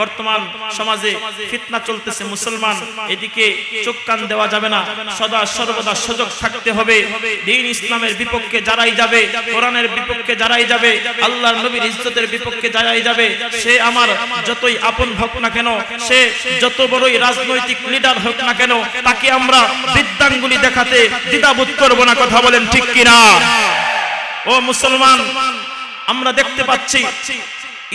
বর্তমান সমাজে ফিতনা চলতেছে, মুসলমান এদিকে চোখ কান দেওয়া যাবে না, সদা সর্বদা সজাগ থাকতে হবে। দ্বীন ইসলামের বিপক্ষে যারাই যাবে, কোরআনের বিপক্ষে যারাই যাবে, আল্লাহর নবীর ইজ্জতের বিপক্ষে যারাই যাবে, সে আমার যতই আপন হোক না কেন, সে যত বড়ই রাজনৈতিক লিডার হোক না কেন, তাকে আমরা বৃদ্ধাঙ্গুলি দেখাতে দ্বিধাবোধ করব না। কথা বলেন ঠিক কিনা? ও মুসলমান, আমরা দেখতে পাচ্ছি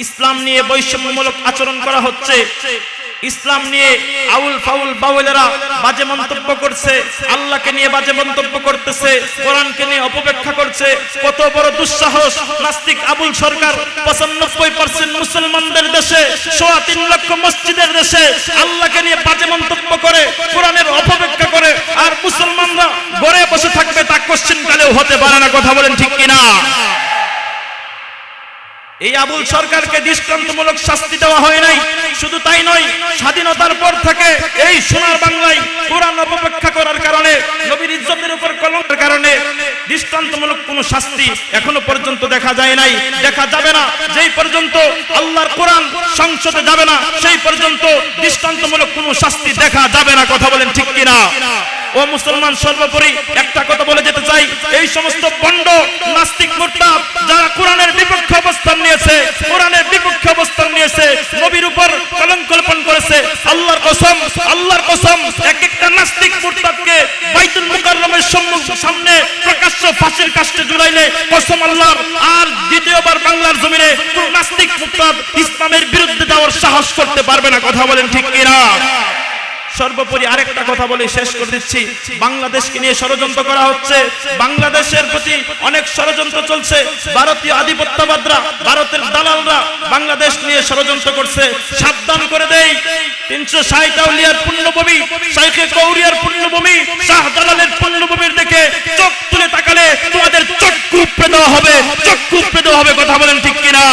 ইসলাম নিয়ে বৈষম্যমূলক আচরণ করা হচ্ছে, ইসলাম নিয়ে আউল ফাউল বাউলেরা বাজে মন্তব্য করছে, আল্লাহকে নিয়ে বাজে মন্তব্য করতেছে, কোরআনকে নিয়ে অপব্যাখ্যা করছে। কত বড় দুঃসাহস! নাস্তিক আবুল সরকার 95% মুসলমানদের দেশে, 3.25 লক্ষ মসজিদের দেশে আল্লাহকে নিয়ে বাজে মন্তব্য করে, কোরআনের অপব্যাখ্যা করে, আর মুসলমানরা ঘরে বসে থাকবে, তা কোশ্চেন কালেও হতে পারে না। কথা বলেন ঠিক কিনা? এই আবুল সরকারকে দৃষ্টান্তমূলক শাস্তি দেওয়া হয় নাই। শুধু তাই নয়, স্বাধীনতার পর থেকে এই সোনার বাংলায় কোরআন অপব্যাখ্যা করার কারণে, নবীর ইজ্জতের উপর কলঙ্কের কারণে দৃষ্টান্তমূলক কোন শাস্তি এখনো পর্যন্ত দেখা যায় নাই, দেখা যাবে না। যেই পর্যন্ত আল্লাহর কোরআন সংসদে যাবে না, সেই পর্যন্ত দৃষ্টান্তমূলক কোন শাস্তি দেখা যাবে না। কথা বলেন ঠিক কিনা? ও মুসলমান, সর্বোপরি একটা কথা বলে যেতে চাই, এই সমস্ত ভণ্ড নাস্তিক মুরতাদ যারা কোরআনের বিপক্ষে অবস্থান নিয়েছে, কোরআনের বিপক্ষে অবস্থান নিয়েছে, নবীর উপর কলঙ্ক লেপন করেছে, আল্লাহর কসম এক একটা নাস্তিক মুরতাদকে বাইতুল মুকাররমের সামনে প্রকাশ্য ফাঁসির কাস্টে ঝুলাইলে কসম আল্লাহর, আর দ্বিতীয়বার বাংলার জমিনে কোন নাস্তিক মুরতাদ ইসলামের বিরুদ্ধে যাওয়ার সাহস করতে পারবে না। কথা বলেন ঠিক কিনা? সর্বোপরি আরেকটা কথা বলে শেষ করে দিচ্ছি, বাংলাদেশকে নিয়ে ষড়যন্ত্র করা হচ্ছে, বাংলাদেশের প্রতি অনেক ষড়যন্ত্র চলছে। ভারতীয় আধিপত্যবাদরা, ভারতের দালালরা বাংলাদেশ নিয়ে ষড়যন্ত্র করছে। সাবধান করে দেই, 360 আউলিয়ার পুণ্যভূমি, শাইখে কৌরিয়ার পুণ্যভূমি, শাহজালালের পুণ্যভূমির দিকে চোখ তুলে তাকালে তোমাদের চক্ষু উপড়ে দেওয়া হবে, চক্ষু উপড়ে দেওয়া হবে। কথা বলেন ঠিক কিনা?